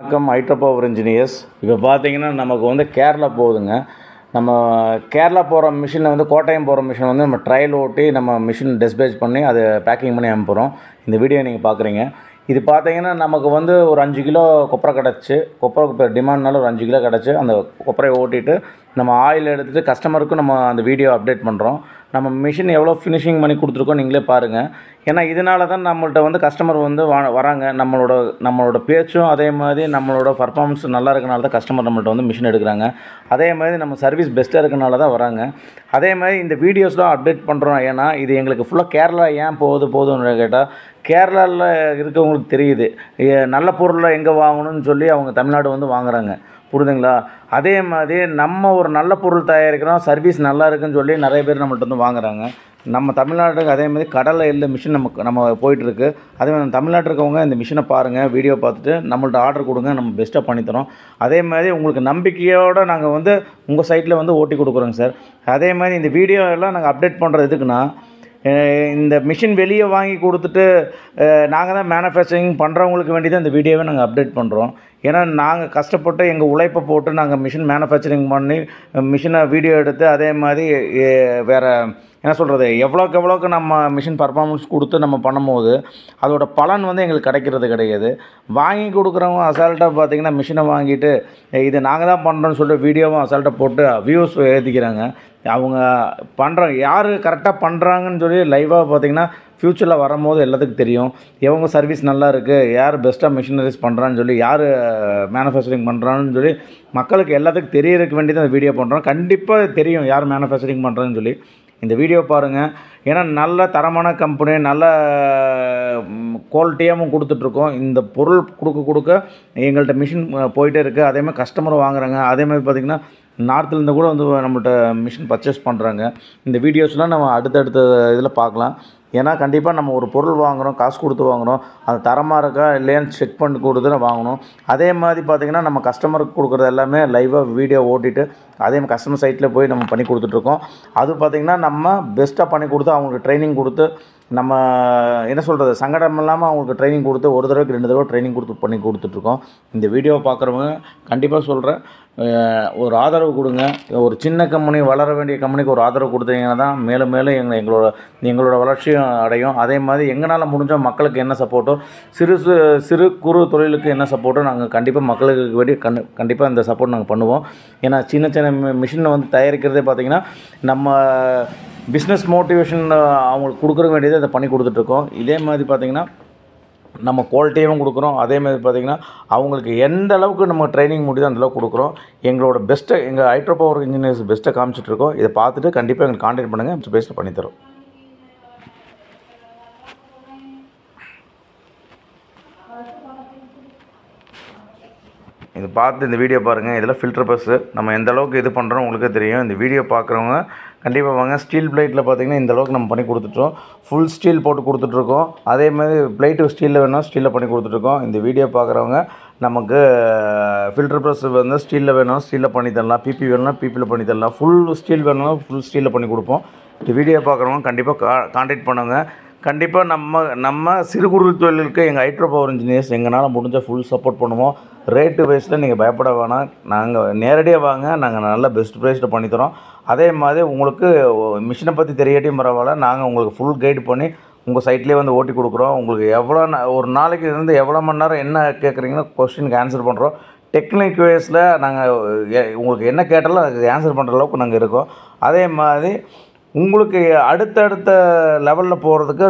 வணக்கம் hydro power engineers. இப்போ பார்த்தீங்கன்னா நமக்கு வந்து கேரளா போகுதுங்க. நம்ம கேரளா போகிற மிஷினை வந்து கோட்டயம் போகிற மிஷின் வந்து நம்ம ட்ரையல் ஓட்டி நம்ம மிஷின் டிஸ்பேச் பண்ணி அதை பேக்கிங் பண்ணி அனுப்புகிறோம். இந்த வீடியோ நீங்கள் பார்க்குறீங்க. இது பார்த்தீங்கன்னா நமக்கு வந்து ஒரு 5 கிலோ கொப்பரை கிடச்சி, கொப்பரை டிமாண்ட்னால ஒரு 5 கிலோ கிடச்சி, அந்த கொப்பரையை ஓட்டிட்டு நம்ம ஆயில் எடுத்துகிட்டு கஸ்டமருக்கும் நம்ம அந்த வீடியோ அப்டேட் பண்ணுறோம். நம்ம மிஷின் எவ்வளோ ஃபினிஷிங் பண்ணி கொடுத்துருக்கோம் நீங்களே பாருங்கள். ஏன்னா இதனால தான் நம்மள்ட்ட வந்து கஸ்டமர் வந்து வராங்க. நம்மளோட பேச்சும் அதே மாதிரி நம்மளோட பர்ஃபார்மன்ஸ் நல்லா இருக்கனால தான் கஸ்டமர் நம்மள்ட்ட வந்து மிஷின் எடுக்கிறாங்க. அதே மாதிரி நம்ம சர்வீஸ் பெஸ்ட்டாக இருக்கனால தான் வராங்க. அதே மாதிரி இந்த வீடியோஸ்லாம் அப்டேட் பண்ணுறோம். ஏன்னா இது எங்களுக்கு ஃபுல்லாக கேரளா ஏன் போகுதுன்னு கேட்டால், கேரளாவில் இருக்கவங்களுக்கு தெரியுது நல்ல பொருளை எங்கே வாங்கணும்னு சொல்லி அவங்க தமிழ்நாடு வந்து வாங்குறாங்க. புரியுதுங்களா? அதே மாதிரி நம்ம ஒரு நல்ல பொருள் தயாரிக்கிறோம், சர்வீஸ் நல்லா இருக்குன்னு சொல்லி நிறைய பேர் நம்மள்ட்ட வந்து வாங்குறாங்க. நம்ம தமிழ்நாட்டுக்கு அதே மாதிரி கடலை எள்ள மிஷின் நம்ம போயிட்டுருக்கு. அதே மாதிரி தமிழ்நாட்டில் இருக்கவங்க இந்த மிஷினை பாருங்கள், வீடியோ பார்த்துட்டு நம்மள்ட்ட ஆர்டர் கொடுங்க, நம்ம பெஸ்ட்டாக பண்ணித்தரோம். அதே மாதிரி உங்களுக்கு நம்பிக்கையோடு நாங்கள் வந்து உங்கள் சைட்டில் வந்து ஓட்டி கொடுக்குறோங்க சார். அதே மாதிரி இந்த வீடியோ எல்லாம் நாங்கள் அப்டேட் பண்ணுறது எதுக்குன்னா, இந்த மிஷின் வெளியே வாங்கி கொடுத்துட்டு நாங்கள் தான் மேனுஃபேக்சரிங் பண்ணுறவங்களுக்கு வேண்டி தான் இந்த வீடியோவை நாங்கள் அப்டேட் பண்ணுறோம். ஏன்னா நாங்கள் கஷ்டப்பட்டு எங்கள் உழைப்பை போட்டு நாங்கள் மிஷின் மேனுஃபேக்சரிங் பண்ணி மிஷினை வீடியோ எடுத்து அதே மாதிரி வேறு என்ன சொல்கிறது, எவ்வளோக்கு நம்ம மிஷின் பர்ஃபார்மன்ஸ் கொடுத்து நம்ம பண்ணும்போது அதோட பலன் வந்து எங்களுக்கு கிடைக்கிறது கிடையாது. வாங்கி கொடுக்குறவங்க அசால்ட்டாக பார்த்திங்கன்னா மிஷினை வாங்கிட்டு இது நாங்கள் தான் பண்ணுறோன்னு சொல்லிட்டு வீடியோவும் அசால்ட்டாக போட்டு வியூஸ் ஏற்றிக்கிறாங்க. அவங்க யார் கரெக்டாக பண்ணுறாங்கன்னு சொல்லி லைவாக பார்த்திங்கன்னா ஃப்யூச்சரில் வரும்போது எல்லாத்துக்கும் தெரியும். எவங்க சர்வீஸ் நல்லா இருக்குது, யார் பெஸ்ட்டாக மிஷினரிஸ் பண்ணுறான்னு சொல்லி, யார் மேனுஃபேக்சரிங் பண்ணுறான்னு சொல்லி மக்களுக்கு எல்லாத்துக்கும் தெரியறதுக்கு வேண்டி தான் இந்த வீடியோ பண்ணுறோம். கண்டிப்பாக தெரியும் யார் மேனுஃபேக்சரிங் பண்ணுறான்னு சொல்லி. இந்த வீடியோ பாருங்கள். ஏன்னா நல்ல தரமான கம்பெனி, நல்ல குவாலிட்டியாகவும் கொடுத்துட்ருக்கோம். இந்த பொருள் கொடுக்க எங்கள்கிட்ட மிஷின் போயிட்டே இருக்குது. அதேமாதிரி கஸ்டமரும் வாங்குறாங்க. அதேமாதிரி பார்த்திங்கன்னா நார்த்துலேருந்து கூட வந்து நம்மள்ட்ட மிஷின் பர்ச்சேஸ் பண்ணுறாங்க. இந்த வீடியோஸ்லாம் நம்ம அடுத்தடுத்த இதில் பார்க்கலாம். ஏன்னா கண்டிப்பாக நம்ம ஒரு பொருள் வாங்குகிறோம், காசு கொடுத்து வாங்குகிறோம், அது தரமாக இருக்கா இல்லையான்னு செக் பண்ணி கொடுத்து தான் வாங்கணும். அதே மாதிரி பார்த்திங்கன்னா நம்ம கஸ்டமருக்கு கொடுக்குறது எல்லாமே லைவாக வீடியோ ஓட்டிட்டு அதே மாதிரி கஸ்டமர் சைட்டில் போய் நம்ம பண்ணி கொடுத்துட்ருக்கோம். அது பார்த்திங்கன்னா நம்ம பெஸ்ட்டாக பண்ணி கொடுத்து அவங்களுக்கு ட்ரைனிங் கொடுத்து நம்ம என்ன சொல்கிறது, சங்கடம் இல்லாமல் அவங்களுக்கு ட்ரைனிங் கொடுத்து ஒரு தடவைக்கு 2 தடவை ட்ரைனிங் கொடுத்து பண்ணி கொடுத்துட்ருக்கோம். இந்த வீடியோவை பார்க்குறவங்க கண்டிப்பாக சொல்கிறேன், ஒரு ஆதரவு கொடுங்க. ஒரு சின்ன கம்பெனி, வளர வேண்டிய கம்பெனிக்கு ஒரு ஆதரவு கொடுத்தீங்கன்னா தான் மேலும் மேலும் எங்களோட வளர்ச்சியும் அடையும். அதே மாதிரி எங்களால் முடிஞ்ச மக்களுக்கு என்ன சப்போர்ட்டோ, சிறு குறு தொழிலுக்கு என்ன சப்போர்ட்டோ நாங்கள் கண்டிப்பாக மக்களுக்கு வேண்டிய கண்டிப்பாக இந்த சப்போர்ட் நாங்கள் பண்ணுவோம். ஏன்னா சின்ன மிஷினை வந்து தயாரிக்கிறதே பார்த்திங்கன்னா நம்ம பிஸ்னஸ் மோட்டிவேஷன் அவங்களுக்கு கொடுக்குற வேண்டியதை அதை பண்ணி கொடுத்துட்ருக்கோம். இதே மாதிரி பார்த்திங்கன்னா நம்ம குவாலிட்டியாகவும் கொடுக்குறோம். அதே மாதிரி பார்த்திங்கன்னா அவங்களுக்கு எந்த அளவுக்கு நம்ம ட்ரைனிங் முடியுதோ அந்தளவுக்கு கொடுக்குறோம். எங்களோட பெஸ்ட்டை எங்கள் ஹைட்ரோ பவர் இன்ஜினியர்ஸ் பெஸ்ட்டை காமிச்சிட்ருக்கோம். இதை பார்த்துட்டு கண்டிப்பாக எங்களுக்கு கான்டாக்ட் பண்ணுங்கள், பெஸ்ட்டு பண்ணித்தரோம். இது பார்த்து இந்த வீடியோ பாருங்கள். இதில் ஃபில்டர் ப்ரெஸ்ஸு நம்ம எந்த அளவுக்கு இது பண்ணுறோம் உங்களுக்கே தெரியும். இந்த வீடியோ பார்க்குறவங்க கண்டிப்பாக வாங்க. ஸ்டீல் பிளேட்டில் பார்த்திங்கன்னா இந்த அளவுக்கு நம்ம பண்ணி கொடுத்துட்டோம். ஃபுல் ஸ்டீல் போட்டு கொடுத்துட்ருக்கோம். அதே மாதிரி பிளேட்டு ஸ்டீலில் வேணும், ஸ்டீலில் பண்ணி கொடுத்துட்ருக்கோம். இந்த வீடியோ பார்க்குறவங்க நமக்கு ஃபில்டர் ப்ரெஸ் வந்து ஸ்டீலில் வேணும், ஸ்டீலில் பண்ணி தரலாம். பிபி வேணும்னா பிபியில் பண்ணி தரலாம். ஃபுல் ஸ்டீல் வேணும்னா ஃபுல் ஸ்டீலில் பண்ணி கொடுப்போம். இந்த வீடியோ பார்க்குறவங்க கண்டிப்பாக கான்டாக்ட் பண்ணுங்க. கண்டிப்பாக நம்ம சிறு குறு தொழிலுக்கு எங்கள் ஹைட்ரோ பவர் இன்ஜினியர்ஸ் எங்களால் முடிஞ்ச ஃபுல் சப்போர்ட் பண்ணுவோம். ரேட்டு வைஸில் நீங்கள் பயப்பட வேணாம். நாங்கள் நேரடியாக வாங்க, நாங்கள் நல்ல பெஸ்ட் ப்ரைஸில் பண்ணித்தரோம். அதே மாதிரி உங்களுக்கு மிஷினை பற்றி தெரியாட்டியும் பரவாயில்ல, நாங்கள் உங்களுக்கு ஃபுல் கைடு பண்ணி உங்கள் சைட்லேயே வந்து ஓட்டி கொடுக்குறோம். உங்களுக்கு ஒரு நாளைக்கு இருந்து எவ்வளோ மணி நேரம் என்ன கேட்குறீங்களோ கொஸ்டினுக்கு ஆன்சர் பண்ணுறோம். டெக்னிக் வைஸில் நாங்கள் உங்களுக்கு என்ன கேட்டாலும் அதுக்கு ஆன்சர் பண்ணுற அளவுக்கு நாங்கள் இருக்கோம். அதே மாதிரி உங்களுக்கு அடுத்தடுத்த லெவலில் போகிறதுக்கு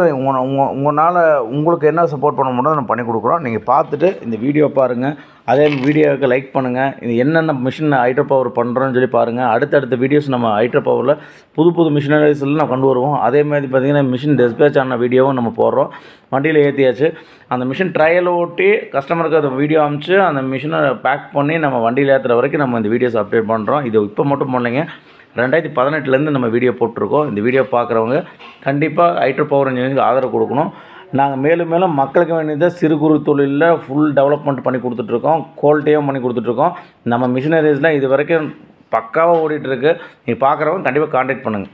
உங்களால் உங்களுக்கு என்ன சப்போர்ட் பண்ண முடியும் நம்ம பண்ணி கொடுக்குறோம். நீங்கள் பார்த்துட்டு இந்த வீடியோ பாருங்கள். அதே வீடியோவுக்கு லைக் பண்ணுங்கள். இது என்னென்ன மிஷின் ஹைட்ரோ பவர் பண்ணுறோன்னு சொல்லி பாருங்கள். அடுத்தடுத்த வீடியோஸ் நம்ம ஹைட்ரோ பவரில் புது மிஷினரிஸ்லாம் நம்ம கொண்டு வருவோம். அதே மாதிரி பார்த்திங்கன்னா மிஷின் டிஸ்பேச் ஆன வீடியோவும் நம்ம போடுறோம். வண்டியில் ஏற்றியாச்சு. அந்த மிஷின் ட்ரையல் ஓட்டி கஸ்டமருக்கு அந்த வீடியோ அனுப்பிச்சு அந்த மிஷினை பேக் பண்ணி நம்ம வண்டியில் ஏற்றுற வரைக்கும் நம்ம இந்த வீடியோஸ் அப்டேட் பண்ணுறோம். இது இப்போ மட்டும் பண்ணலைங்க, 2018 நம்ம வீடியோ போட்டிருக்கோம். இந்த வீடியோ பார்க்குறவங்க கண்டிப்பாக ஹைட்ரோ பவர் இன்ஜினியருக்கு ஆதரவு கொடுக்கணும். நாங்கள் மேலும் மக்களுக்கு வேண்டியதை சிறு குறு தொழிலில் ஃபுல் டெவலப்மெண்ட் பண்ணி கொடுத்துட்ருக்கோம். குவாலிட்டியாக பண்ணி கொடுத்துட்ருக்கோம். நம்ம மிஷினரிஸ்லாம் இது வரைக்கும் பக்காவாக ஓடிட்டுருக்கு. நீங்கள் பார்க்குறவங்க கண்டிப்பாக கான்டாக்ட் பண்ணுங்கள்.